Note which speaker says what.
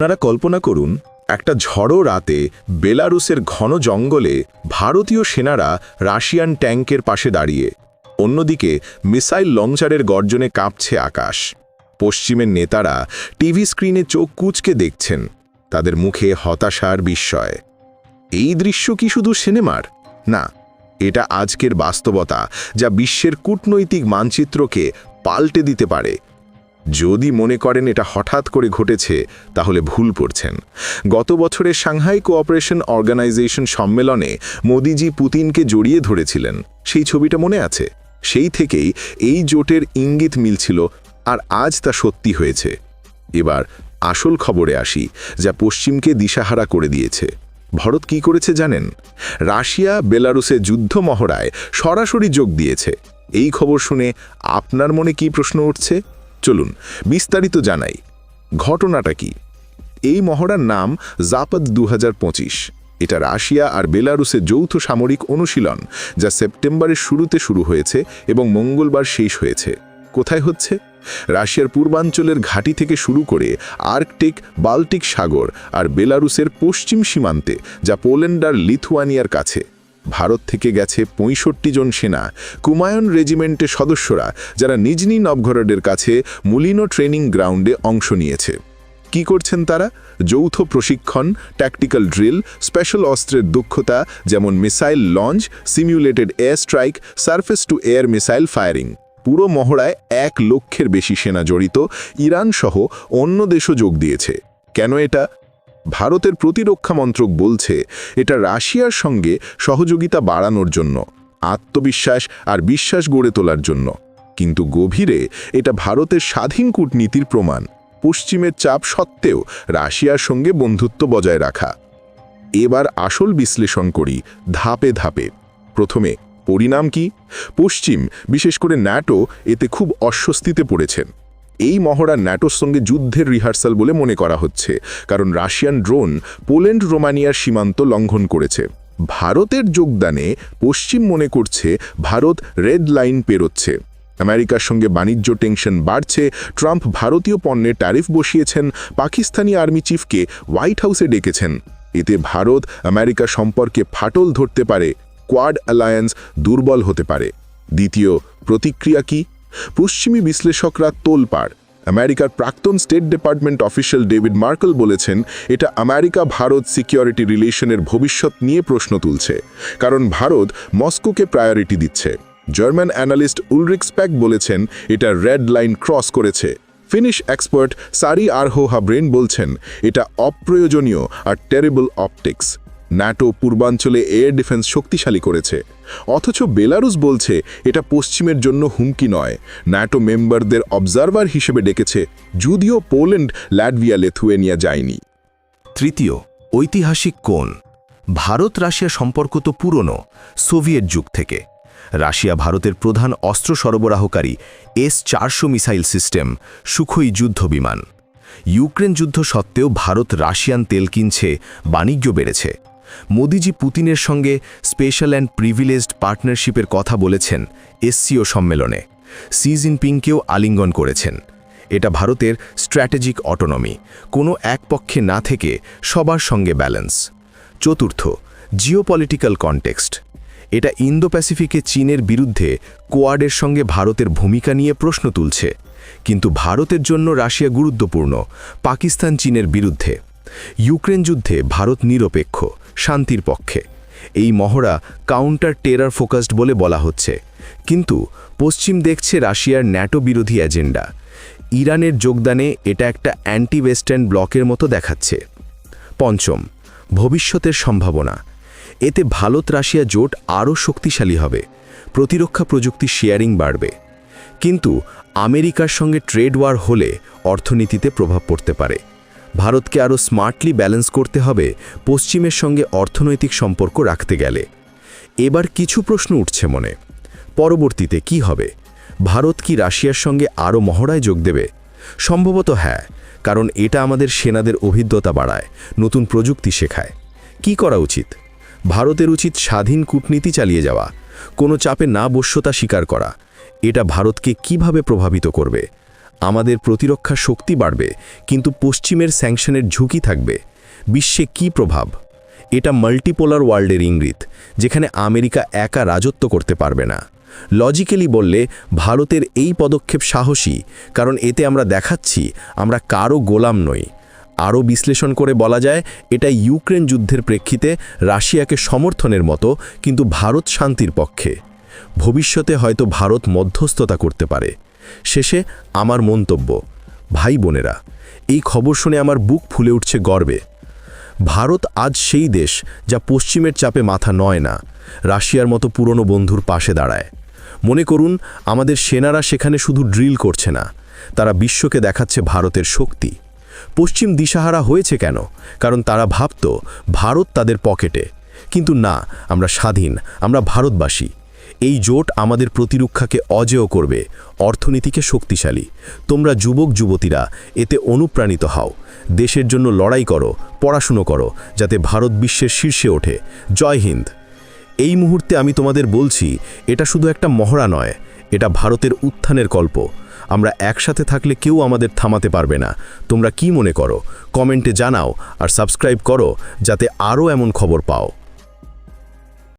Speaker 1: আপনারা কল্পনা করুন একটা ঝড়ো রাতে বেলারুসের ঘন জঙ্গলে ভারতীয় সেনারা রাশিয়ান ট্যাঙ্কের পাশে দাঁড়িয়ে, অন্যদিকে মিসাইল লঞ্চারের গর্জনে কাঁপছে আকাশ। পশ্চিমের নেতারা টিভি স্ক্রিনে চোখ কুঁচকে দেখছেন, তাদের মুখে হতাশার বিস্ময়। এই দৃশ্য কি শুধু সিনেমার? না, এটা আজকের বাস্তবতা, যা বিশ্বের কূটনৈতিক মানচিত্রকে পাল্টে দিতে পারে। যদি মনে করেন এটা হঠাৎ করে ঘটেছে, তাহলে ভুল করছেন। গত বছরের সাংহাই কোঅপারেশন অর্গানাইজেশন সম্মেলনে মোদিজি পুতিনকে জড়িয়ে ধরেছিলেন, সেই ছবিটা মনে আছে? সেই থেকেই এই জোটের ইঙ্গিত মিলছিল, আর আজ তা সত্যি হয়েছে। এবার আসল খবরে আসি, যা পশ্চিমকে দিশাহারা করে দিয়েছে। ভারত কি করেছে জানেন? রাশিয়া বেলারুসে যুদ্ধ মহড়ায় সরাসরি যোগ দিয়েছে। এই খবর শুনে আপনার মনে কি প্রশ্ন উঠছে? চলুন বিস্তারিত জানাই। ঘটনাটা কি? এই মহড়ার নাম জাপাদ 2025। এটা রাশিয়া আর বেলারুসের যৌথ সামরিক অনুশীলন, যা সেপ্টেম্বরের শুরুতে শুরু হয়েছে এবং মঙ্গলবার শেষ হয়েছে। কোথায় হচ্ছে? রাশিয়ার পূর্বাঞ্চলের ঘাঁটি থেকে শুরু করে আর্কটিক, বাল্টিক সাগর আর বেলারুসের পশ্চিম সীমান্তে, যা পোল্যান্ড আর লিথুয়ানিয়ার কাছে। ভারত থেকে গেছে 65 জন সেনা, কুমায়ন রেজিমেন্টের সদস্যরা, যারা নিজনি নভগরডের কাছে মুলিনো ট্রেনিং গ্রাউন্ডে অংশ নিয়েছে। কি করছেন তারা? যৌথ প্রশিক্ষণ, ট্যাকটিক্যাল ড্রিল, স্পেশাল অস্ত্রের দক্ষতা যেমন missile launch, simulated air strike, surface to air missile firing. পুরো মহড়ায় 1 লক্ষের বেশি সেনা জড়িত, ইরান সহ অন্য দেশও যোগ দিয়েছে। কেন এটা? ভারতের প্রতিরক্ষা মন্ত্রক বলছে এটা রাশিয়ার সঙ্গে সহযোগিতা বাড়ানোর জন্য, আত্মবিশ্বাস আর বিশ্বাস গড়ে তোলার জন্য। কিন্তু গভীরে এটা ভারতের স্বাধীন কূটনীতির প্রমাণ, পশ্চিমের চাপ সত্ত্বেও রাশিয়ার সঙ্গে বন্ধুত্ব বজায় রাখা। এবার আসল বিশ্লেষণ করি ধাপে ধাপে। প্রথমে পরিণাম কি? পশ্চিম, বিশেষ করে ন্যাটো, এতে খুব অস্বস্তিতে পড়েছেন। এই মহড়া ন্যাটোর সঙ্গে যুদ্ধের রিহার্সাল বলে মনে করা হচ্ছে, কারণ রাশিয়ান ড্রোন পোল্যান্ড রোমানিয়ার সীমান্ত লঙ্ঘন করেছে। ভারতের যোগদানে পশ্চিম মনে করছে ভারত রেড লাইন পেরোচ্ছে। আমেরিকার সঙ্গে বাণিজ্য টেনশন বাড়ছে। ট্রাম্প ভারতীয় পণ্যে ট্যারিফ বসিয়েছেন, পাকিস্তানি আর্মি চিফকে হোয়াইট হাউসে ডেকেছেন। এতে ভারত আমেরিকা সম্পর্কে ফাটল ধরতে পারে, কোয়াড অ্যালায়েন্স দুর্বল হতে পারে। দ্বিতীয় প্রতিক্রিয়া কি? পশ্চিমী বিশ্লেষকরা তোলপাড়। আমেরিকার প্রাক্তন state department official David Markle বলেছেন এটা আমেরিকা ভারত সিকিউরিটি রিলেশনের ভবিষ্যৎ নিয়ে প্রশ্ন তুলছে, কারণ ভারত মস্কোকে প্রায়োরিটি দিচ্ছে। জার্মান অ্যানালিস্ট উলরিক স্প্যাক বলেছেন এটা রেড লাইন ক্রস করেছে। ফিনিশ এক্সপার্ট সারি আরহো হাব্রেন বলছেন এটা অপ্রয়োজনীয় আর টেরিবল অপটিক্স। ন্যাটো পূর্বাঞ্চলে এয়ার ডিফেন্স শক্তিশালী করেছে, অথচ বেলারুস বলছে এটা পশ্চিমের জন্য হুমকি নয়। ন্যাটো মেম্বারদের অবজারভার হিসেবে ডেকেছে, যদিও পোল্যান্ড, ল্যাটভিয়া, লিথুয়ানিয়া যায়নি।
Speaker 2: তৃতীয় ঐতিহাসিক কোণ। ভারত রাশিয়া সম্পর্ক তো পুরনো, সোভিয়েত যুগ থেকে। রাশিয়া ভারতের প্রধান অস্ত্র সরবরাহকারী, S-400 মিসাইল সিস্টেম, সুখোই যুদ্ধ বিমান। ইউক্রেন যুদ্ধ সত্ত্বেও ভারত রাশিয়ান তেল কিনছে, বাণিজ্য বেড়েছে। মোদিজি পুতিনের সঙ্গে স্পেশাল অ্যান্ড প্রিভিলেজড পার্টনারশিপের কথা বলেছেন SCO সম্মেলনে। শি জিনপিংকেও আলিঙ্গন করেছেন। এটা ভারতের স্ট্র্যাটেজিক অটোনমি, কোনো এক পক্ষে না থেকে সবার সঙ্গে ব্যালেন্স। চতুর্থ জিওপলিটিক্যাল কনটেক্সট। এটা ইন্দো প্যাসিফিকে চীনের বিরুদ্ধে কোয়াডের সঙ্গে ভারতের ভূমিকা নিয়ে প্রশ্ন তুলছে। কিন্তু ভারতের জন্য রাশিয়া গুরুত্বপূর্ণ, পাকিস্তান চীনের বিরুদ্ধে। ইউক্রেন যুদ্ধে ভারত নিরপেক্ষ, শান্তির পক্ষে। এই মহড়া কাউন্টার টেরার ফোকাসড বলে বলা হচ্ছে, কিন্তু পশ্চিম দেখছে রাশিয়ার ন্যাটো বিরোধী এজেন্ডা। ইরানের যোগদানে এটা একটা অ্যান্টি ওয়েস্টার্ন ব্লকের মতো দেখাচ্ছে। পঞ্চম ভবিষ্যতের সম্ভাবনা। এতে ভারত রাশিয়া জোট আরও শক্তিশালী হবে, প্রতিরক্ষা প্রযুক্তি শেয়ারিং বাড়বে। কিন্তু আমেরিকার সঙ্গে ট্রেড ওয়ার হলে অর্থনীতিতে প্রভাব পড়তে পারে। ভারতকে আরও স্মার্টলি ব্যালেন্স করতে হবে পশ্চিমের সঙ্গে অর্থনৈতিক সম্পর্ক রাখতে গেলে। এবার কিছু প্রশ্ন উঠছে মনে। পরবর্তীতে কি হবে? ভারত কি রাশিয়ার সঙ্গে আরও মহড়ায় যোগ দেবে? সম্ভবত হ্যাঁ, কারণ এটা আমাদের সেনাদের অভিজ্ঞতা বাড়ায়, নতুন প্রযুক্তি শেখায়। কি করা উচিত? ভারতের উচিত স্বাধীন কূটনীতি চালিয়ে যাওয়া, কোনো চাপে না বশ্যতা স্বীকার করা। এটা ভারতকে কিভাবে প্রভাবিত করবে? আমাদের প্রতিরক্ষা শক্তি বাড়বে, কিন্তু পশ্চিমের স্যাংশনের ঝুঁকি থাকবে। বিশ্বে কি প্রভাব? এটা মাল্টিপোলার ওয়ার্ল্ডের ইঙ্গিত, যেখানে আমেরিকা একা রাজত্ব করতে পারবে না। লজিক্যালি বললে ভারতের এই পদক্ষেপ সাহসী, কারণ এতে আমরা দেখাচ্ছি আমরা কারও গোলাম নই। আরও বিশ্লেষণ করে বলা যায়, এটা ইউক্রেন যুদ্ধের প্রেক্ষিতে রাশিয়াকে সমর্থনের মতো, কিন্তু ভারত শান্তির পক্ষে। ভবিষ্যতে হয়তো ভারত মধ্যস্থতা করতে পারে। শেষে আমার মন্তব্য, ভাই বোনেরা, এই খবর শুনে আমার বুক ফুলে উঠছে গর্বে। ভারত আজ সেই দেশ যা পশ্চিমের চাপে মাথা নয় না, রাশিয়ার মতো পুরনো বন্ধুর পাশে দাঁড়ায়। মনে করুন, আমাদের সেনারা সেখানে শুধু ড্রিল করছে না, তারা বিশ্বকে দেখাচ্ছে ভারতের শক্তি। পশ্চিম দিশাহারা হয়েছে কেন? কারণ তারা ভাবত ভারত তাদের পকেটে। কিন্তু না, আমরা স্বাধীন, আমরা ভারতবাসী। এই জোট আমাদের প্রতিরক্ষাকে অজেয় করবে, অর্থনীতিকে শক্তিশালী। তোমরা যুবক যুবতীরা এতে অনুপ্রাণিত হও, দেশের জন্য লড়াই করো, পড়াশুনো করো, যাতে ভারত বিশ্বের শীর্ষে ওঠে। জয় হিন্দ। এই মুহূর্তে আমি তোমাদের বলছি, এটা শুধু একটা মহড়া নয়, এটা ভারতের উত্থানের কল্প। আমরা একসাথে থাকলে কেউ আমাদের থামাতে পারবে না। তোমরা কি মনে করো? কমেন্টে জানাও, আর সাবস্ক্রাইব করো যাতে আরও এমন খবর পাও।